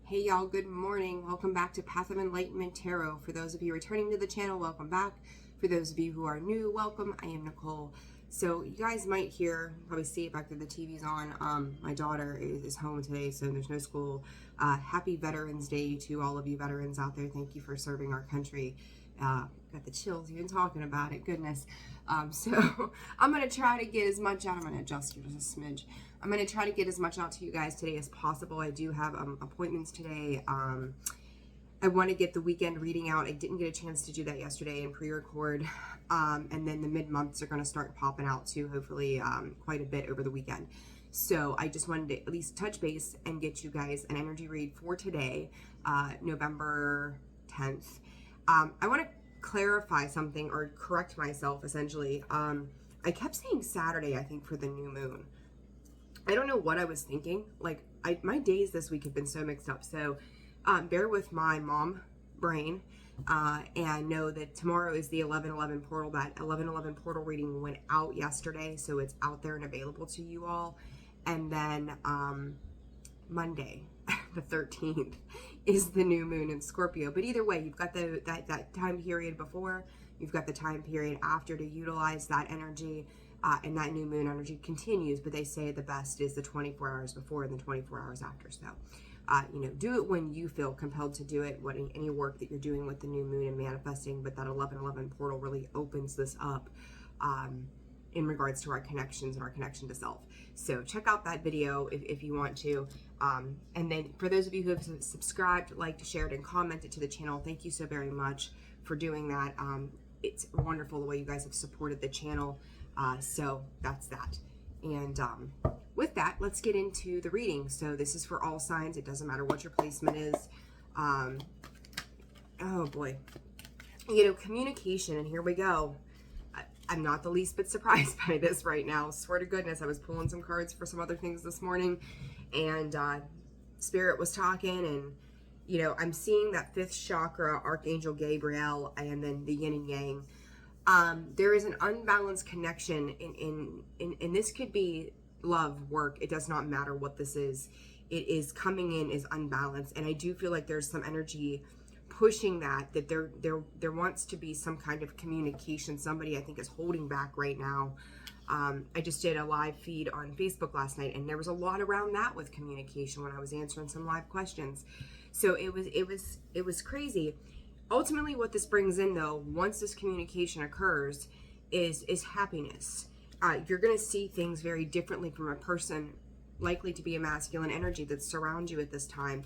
Hey y'all, good morning. Welcome back to Path of Enlightenment Tarot. For those of you returning to the channel, welcome back. For those of you who are new, welcome. I am Nicole. So you guys might hear, probably see it back there, the TV's on. My daughter is home today, so there's no school. Happy Veterans Day to all of you veterans out there. Thank you for serving our country. Got the chills even talking about it, goodness. So I'm going to try to get as much out. I'm going to adjust you just a smidge. I'm going to try to get as much out to you guys today as possible. I do have appointments today. I want to get the weekend reading out. I didn't get a chance to do that yesterday and pre-record. And then the mid-months are going to start popping out too, hopefully quite a bit over the weekend. So I just wanted to at least touch base and get you guys an energy read for today, November 10th. I want to clarify something or correct myself essentially. I kept saying Saturday, I think, for the new moon. I don't know what I was thinking. Like, my days this week have been so mixed up. So bear with my mom brain and know that tomorrow is the 11/11 portal. That 11/11 portal reading went out yesterday, so it's out there and available to you all. And then Monday, the 13th, is the new moon in Scorpio. But either way, you've got that time period before, you've got the time period after to utilize that energy. And that new moon energy continues, but they say the best is the 24 hours before and the 24 hours after. So, do it when you feel compelled to do it, any work that you're doing with the new moon and manifesting, but that 11/11 portal really opens this up in regards to our connections and our connection to self. So check out that video if you want to. And then for those of you who have subscribed, liked, shared, and commented to the channel, thank you so very much for doing that. It's wonderful the way you guys have supported the channel. So that's that. And with that, let's get into the reading. So this is for all signs. It doesn't matter what your placement is. Oh boy. Communication, and here we go. I'm not the least bit surprised by this right now. Swear to goodness, I was pulling some cards for some other things this morning, and Spirit was talking, and I'm seeing that 5th chakra, Archangel Gabriel, and then the yin and yang. There is an unbalanced connection and this could be love, work. It does not matter what this is. It is coming in as unbalanced. And I do feel like there's some energy pushing that there wants to be some kind of communication. Somebody, I think, is holding back right now. I just did a live feed on Facebook last night, and there was a lot around that with communication when I was answering some live questions. So it was crazy. Ultimately, what this brings in, though, once this communication occurs, is happiness. You're going to see things very differently from a person likely to be a masculine energy that surrounds you at this time.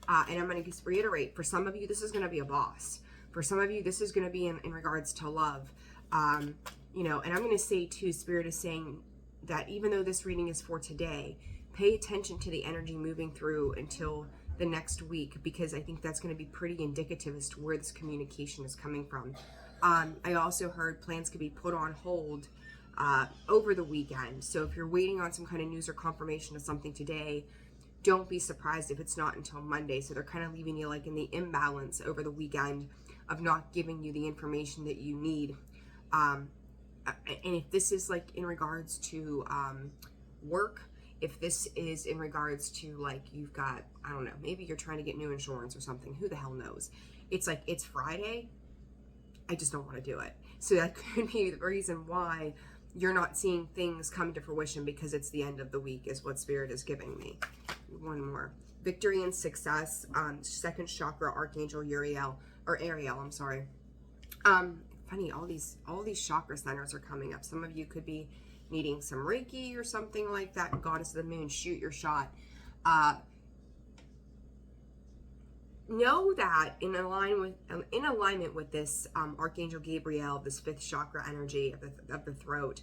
And I'm going to just reiterate, for some of you, this is going to be a boss. For some of you, this is going to be in regards to love. And I'm going to say, too, Spirit is saying that even though this reading is for today, pay attention to the energy moving through until the next week, because I think that's going to be pretty indicative as to where this communication is coming from. I also heard plans could be put on hold over the weekend. So if you're waiting on some kind of news or confirmation of something today, don't be surprised if it's not until Monday. So they're kind of leaving you like in the imbalance over the weekend of not giving you the information that you need. And if this is like in regards to work, if this is in regards to, like, you've got, I don't know, maybe you're trying to get new insurance or something, who the hell knows? It's like, it's Friday, I just don't want to do it. So that could be the reason why you're not seeing things come to fruition, because it's the end of the week is what Spirit is giving me. One more. Victory and success, 2nd chakra, Archangel Ariel, I'm sorry. Funny, all these chakra centers are coming up. Some of you could be needing some Reiki or something like that. Goddess of the Moon, shoot your shot. Know that in alignment with this Archangel Gabriel, this 5th chakra energy of the throat,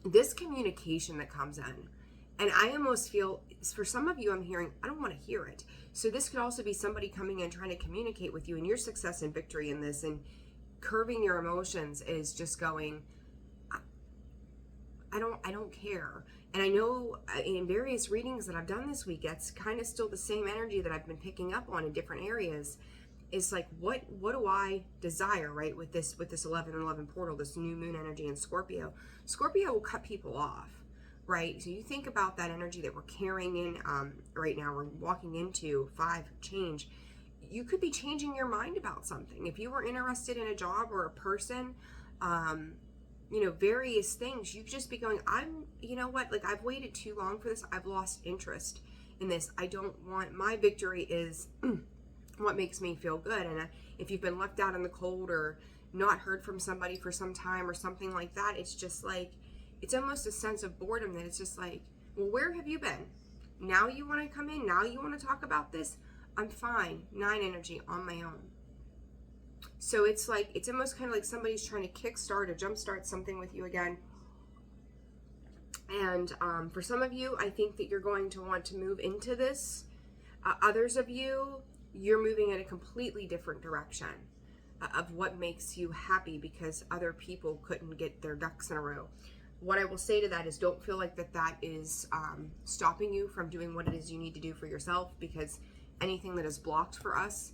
this communication that comes in, and I almost feel, for some of you, I'm hearing, I don't want to hear it. So this could also be somebody coming in trying to communicate with you, and your success and victory in this, and curbing your emotions is just going, I don't care. And I know in various readings that I've done this week, that's kind of still the same energy that I've been picking up on in different areas. It's like, what do I desire, right? With this 11/11 portal, this new moon energy in Scorpio. Scorpio will cut people off. right? So you think about that energy that we're carrying in right now, we're walking into 5 change. You could be changing your mind about something. If you were interested in a job or a person, you know, various things, you could just be going, you know what, like, I've waited too long for this. I've lost interest in this. I don't want, my victory is what makes me feel good. And if you've been left out in the cold or not heard from somebody for some time or something like that, it's just like, it's almost a sense of boredom that it's just like, well, where have you been? Now you want to come in? Now you want to talk about this? I'm fine. 9 energy on my own. So it's like, it's almost kind of like somebody's trying to kickstart or jumpstart something with you again. And for some of you, I think that you're going to want to move into this. Others of you, you're moving in a completely different direction of what makes you happy because other people couldn't get their ducks in a row. What I will say to that is, don't feel like that is stopping you from doing what it is you need to do for yourself, because anything that is blocked for us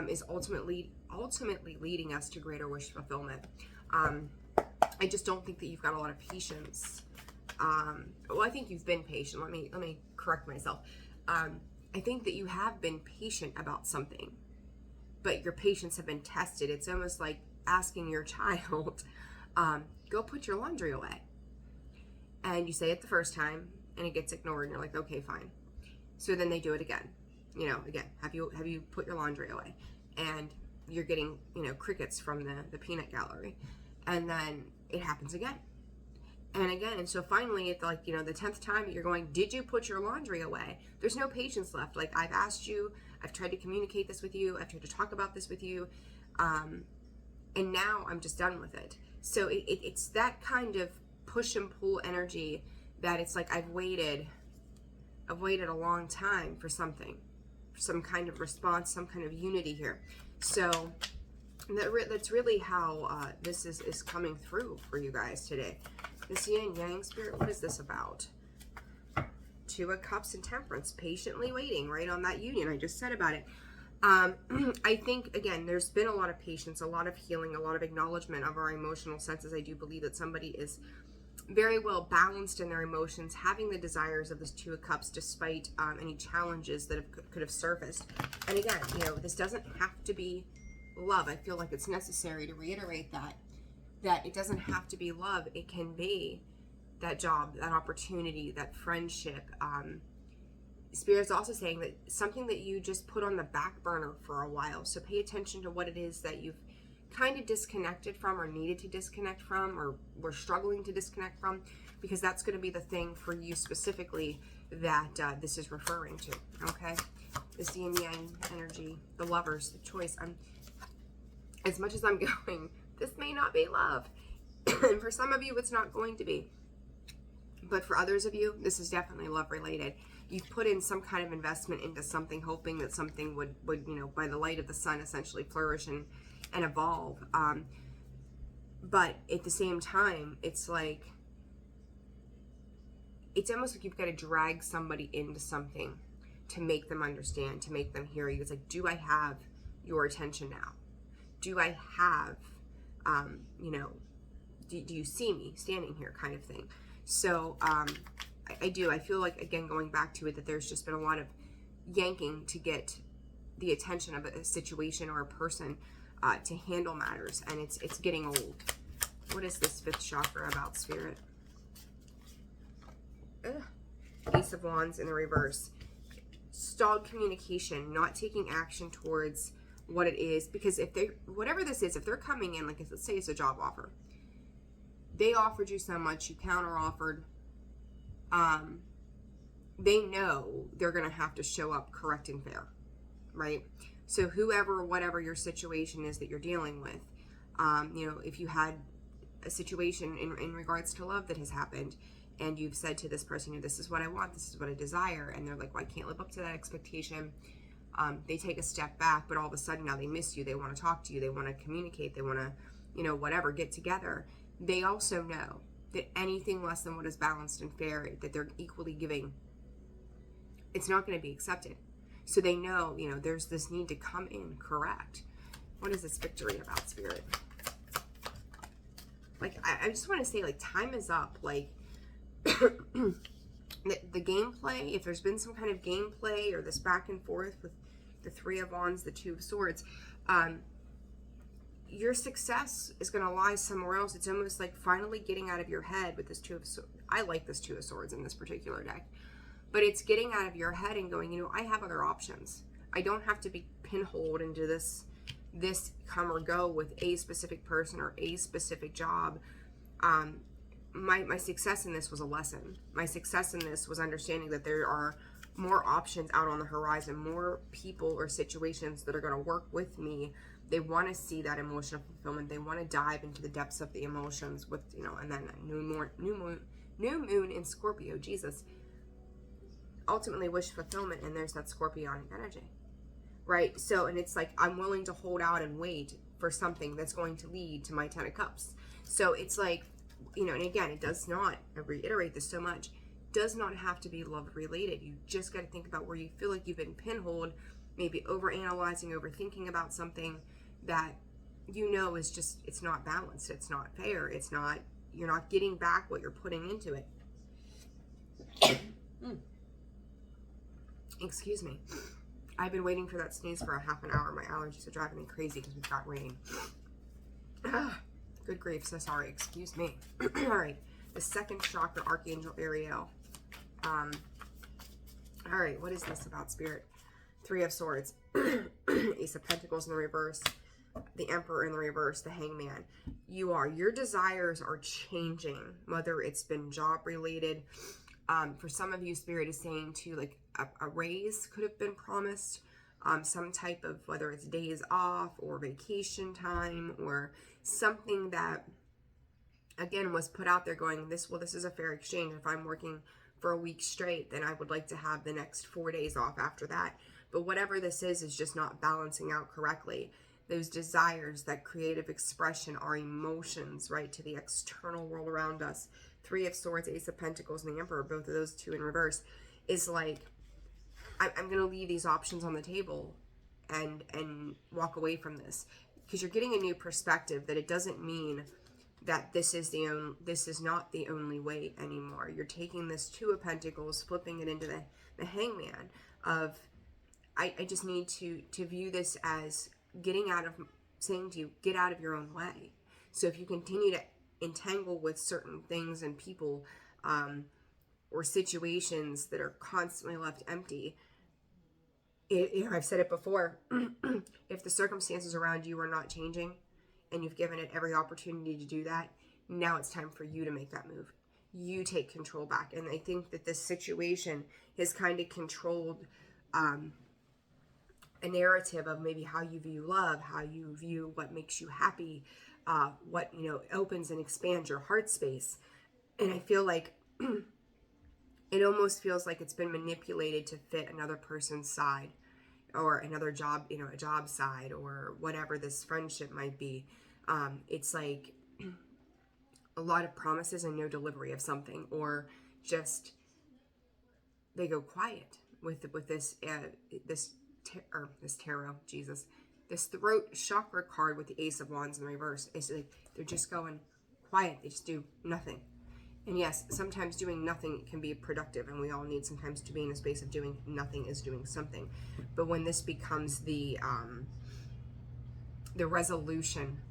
is ultimately leading us to greater wish fulfillment. I just don't think that you've got a lot of patience. Well, I think you've been patient. Let me correct myself. I think that you have been patient about something, but your patience have been tested. It's almost like asking your child, go put your laundry away. And you say it the first time and it gets ignored and you're like, okay, fine. So then they do it again. You know, again, have you put your laundry away? And you're getting, you know, crickets from the peanut gallery. And then it happens again. And again, and so finally, it's like, you know, the 10th time you're going, did you put your laundry away? There's no patience left. Like, I've asked you, I've tried to communicate this with you, I've tried to talk about this with you, and now I'm just done with it. So it's that kind of push and pull energy that it's like, I've waited a long time for something, for some kind of response, some kind of unity here. So that's really how this is coming through for you guys today. This yin yang spirit, what is this about? 2 of Cups and Temperance, patiently waiting, right on that union I just said about it. I think, again, there's been a lot of patience, a lot of healing, a lot of acknowledgement of our emotional senses. I do believe that somebody is very well balanced in their emotions, having the desires of this 2 of Cups despite any challenges that could have surfaced. And again, you know, this doesn't have to be love. I feel like it's necessary to reiterate that it doesn't have to be love. It can be that job, that opportunity, that friendship. Spirit's also saying that something that you just put on the back burner for a while. So pay attention to what it is that you've kind of disconnected from or needed to disconnect from or were struggling to disconnect from, because that's going to be the thing for you specifically that this is referring to, okay? This yin yang energy, the lovers, the choice. As much as I'm going, this may not be love. And for some of you, it's not going to be. But for others of you, this is definitely love related. You've put in some kind of investment into something, hoping that something would you know, by the light of the sun, essentially flourish and evolve. But at the same time, it's like, it's almost like you've got to drag somebody into something to make them understand, to make them hear you. It's like, do I have your attention now? Do I have, you know, do you see me standing here, kind of thing. So I do. I feel like, again, going back to it, that there's just been a lot of yanking to get the attention of a situation or a person to handle matters, and it's getting old. What is this 5th chakra about, Spirit? Ace of Wands in the reverse. Stalled communication, not taking action towards what it is, because if they, whatever this is, if they're coming in, like, let's say it's a job offer, they offered you so much, you counter offered, they know they're going to have to show up correct and fair, right? So whoever, whatever your situation is that you're dealing with, you know, if you had a situation in regards to love that has happened, and you've said to this person, you know, this is what I want, this is what I desire, and they're like, well, I can't live up to that expectation. They take a step back, but all of a sudden now they miss you, they want to talk to you, they want to communicate, they want to, you know, whatever, get together. They also know that anything less than what is balanced and fair, that they're equally giving, it's not going to be accepted. So they know, you know, there's this need to come in correct. What is this victory about, Spirit? Like, I just want to say, like, time is up. Like, the gameplay, if there's been some kind of gameplay or this back and forth with the Three of Wands, the Two of Swords, your success is going to lie somewhere else. It's almost like finally getting out of your head with this Two of Swords. I like this Two of Swords in this particular deck. But it's getting out of your head and going, you know, I have other options. I don't have to be pinholed into this come or go with a specific person or a specific job. My success in this was a lesson. My success in this was understanding that there are more options out on the horizon, more people or situations that are going to work with me. They want to see that emotional fulfillment. They want to dive into the depths of the emotions with, you know, and then new moon in Scorpio, Jesus. Ultimately wish fulfillment, and there's that scorpionic energy, right? So, and it's like, I'm willing to hold out and wait for something that's going to lead to my 10 of Cups. So it's like, you know, and again, it does not, I reiterate this so much, does not have to be love related. You just got to think about where you feel like you've been pinholed, maybe overanalyzing, overthinking about something that you know is just, it's not balanced, it's not fair, it's not, you're not getting back what you're putting into it. Excuse me. I've been waiting for that sneeze for a half an hour. My allergies are driving me crazy because we've got rain. Good grief, so sorry. Excuse me. All right. The second chakra, Archangel Ariel. All right, what is this about, Spirit? Three of Swords. Ace of Pentacles in the reverse. The Emperor in the reverse. The Hangman. Your desires are changing, whether it's been job related. For some of you, Spirit is saying too, like a raise could have been promised. Some type of, whether it's days off or vacation time or something that, again, was put out there going, this is a fair exchange. If I'm working for a week straight, then I would like to have the next 4 days off after that. But whatever this is just not balancing out correctly. Those desires, that creative expression, our emotions, right, to the external world around us. Three of Swords, Ace of Pentacles, and the Emperor, both of those two in reverse, is like, I'm going to leave these options on the table and walk away from this. Because you're getting a new perspective that it doesn't mean that this is not the only way anymore. You're taking this Two of Pentacles, flipping it into the Hangman of, I just need to view this as saying to you, get out of your own way. So if you continue to entangle with certain things and people or situations that are constantly left empty, I've said it before, if the circumstances around you are not changing and you've given it every opportunity to do that, now it's time for you to make that move. You take control back. And I think that this situation has kind of controlled a narrative of maybe how you view love, how you view what makes you happy, what, you know, opens and expands your heart space. And I feel like it almost feels like it's been manipulated to fit another person's side or another job, you know, a job side or whatever this friendship might be. It's like a lot of promises and no delivery of something, or just they go quiet with this tarot, Jesus, this throat chakra card with the Ace of Wands in the reverse. It's like they're just going quiet. They just do nothing. And yes, sometimes doing nothing can be productive, and we all need sometimes to be in a space of doing nothing is doing something. But when this becomes the resolution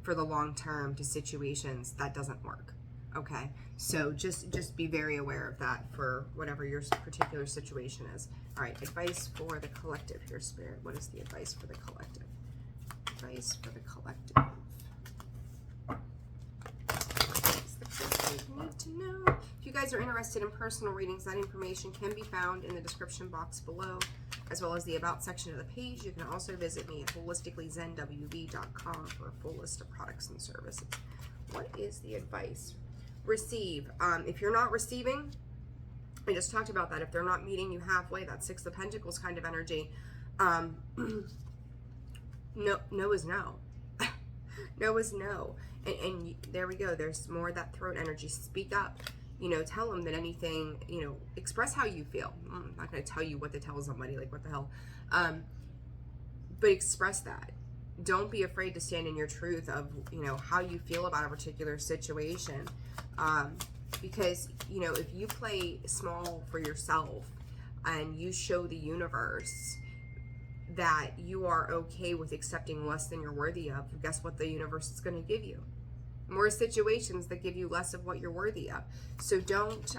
for the long term to situations, that doesn't work. Okay, so just be very aware of that for whatever your particular situation is. All right, advice for the collective here, Spirit. What is the advice for the collective? Advice for the collective. Need to know. If you guys are interested in personal readings, that information can be found in the description box below, as well as the About section of the page. You can also visit me at holisticallyzenwv.com for a full list of products and services. What is the advice? Receive. If you're not receiving, I just talked about that. If they're not meeting you halfway, that Six of Pentacles kind of energy. No is no. No is no. And there we go. There's more of that throat energy. Speak up. You know, tell them that anything, you know, express how you feel. I'm not going to tell you what to tell somebody, like what the hell. But express that. Don't be afraid to stand in your truth of, you know, how you feel about a particular situation. Because, you know, if you play small for yourself and you show the universe that you are okay with accepting less than you're worthy of, guess what the universe is going to give you? More situations that give you less of what you're worthy of. So don't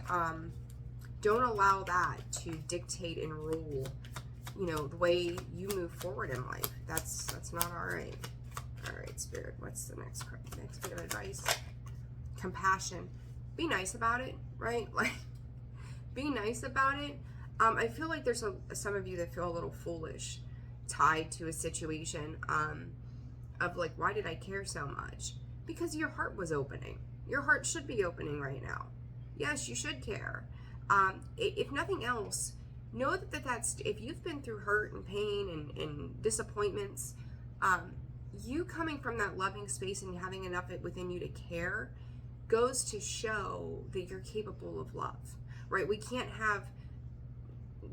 allow that to dictate and rule, you know, the way you move forward in life. That's not all right. All right, Spirit, what's the next bit of advice? Compassion. Be nice about it, right? Like, be nice about it. I feel like there's some of you that feel a little foolish tied to a situation of like, why did I care so much? Because your heart was opening. Your heart should be opening right now. Yes, you should care. If nothing else, know that's if you've been through hurt and pain and disappointments, you coming from that loving space and having enough within you to care goes to show that you're capable of love, right? We can't have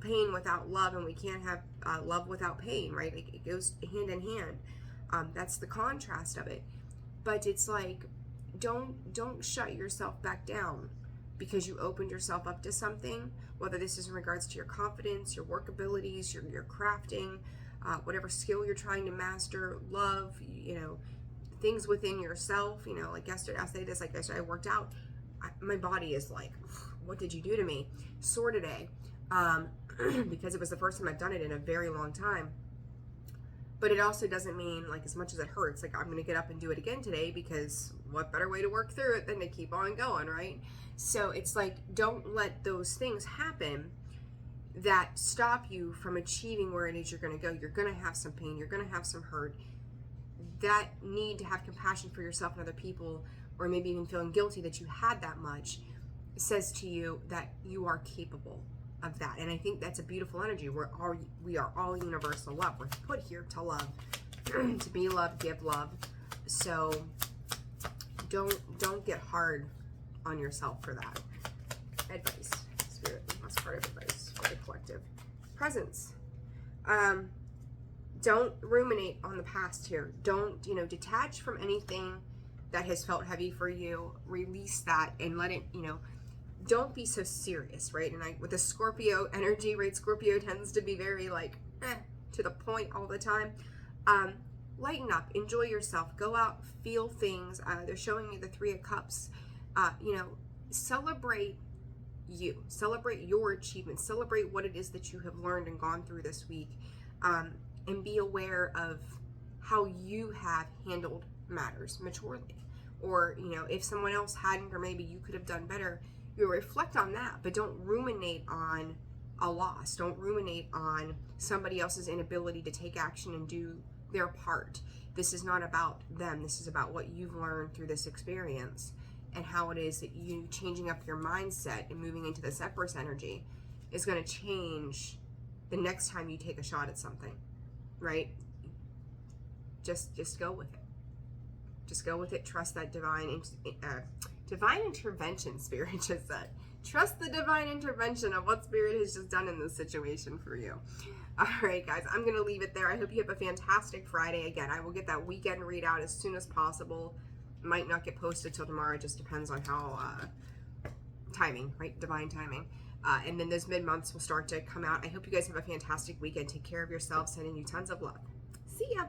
pain without love, and we can't have love without pain, right? Like, it goes hand in hand. That's the contrast of it. But it's like, don't shut yourself back down because you opened yourself up to something, whether this is in regards to your confidence, your work abilities, your crafting, whatever skill you're trying to master, love, you know, things within yourself. You know, like yesterday, I'll say this, like yesterday I worked out. My body is like, what did you do to me? Sore today. Because it was the first time I've done it in a very long time. But it also doesn't mean, like, as much as it hurts, like, I'm going to get up and do it again today, because what better way to work through it than to keep on going, right? So it's like, don't let those things happen that stop you from achieving where it is you're going to go. You're going to have some pain. You're going to have some hurt. That need to have compassion for yourself and other people, or maybe even feeling guilty that you had that much, says to you that you are capable of that. And I think that's a beautiful energy. We are all universal love. We're put here to love, to be loved, give love. So don't get hard on yourself for that. Advice, Spirit, that's part of advice for the collective. Presence. Don't ruminate on the past here. Don't, detach from anything that has felt heavy for you. Release that and let it, don't be so serious, right? And with the Scorpio energy, right? Scorpio tends to be very like, to the point all the time. Lighten up, enjoy yourself, go out, feel things. They're showing me the 3 of Cups. Celebrate you, celebrate your achievements, celebrate what it is that you have learned and gone through this week, and be aware of how you have handled matters maturely. Or, if someone else hadn't, or maybe you could have done better, you reflect on that, but don't ruminate on a loss. Don't ruminate on somebody else's inability to take action and do their part. This is not about them. This is about what you've learned through this experience, and how it is that you changing up your mindset and moving into this Empress energy is going to change the next time you take a shot at something, right? Just go with it. Just go with it. Trust that divine intervention, Spirit just said. Trust the divine intervention of what Spirit has just done in this situation for you. All right, guys, I'm going to leave it there. I hope you have a fantastic Friday. Again, I will get that weekend readout as soon as possible. Might not get posted till tomorrow. It just depends on how timing, right? Divine timing. And then those mid-months will start to come out. I hope you guys have a fantastic weekend. Take care of yourselves. Sending you tons of love. See ya.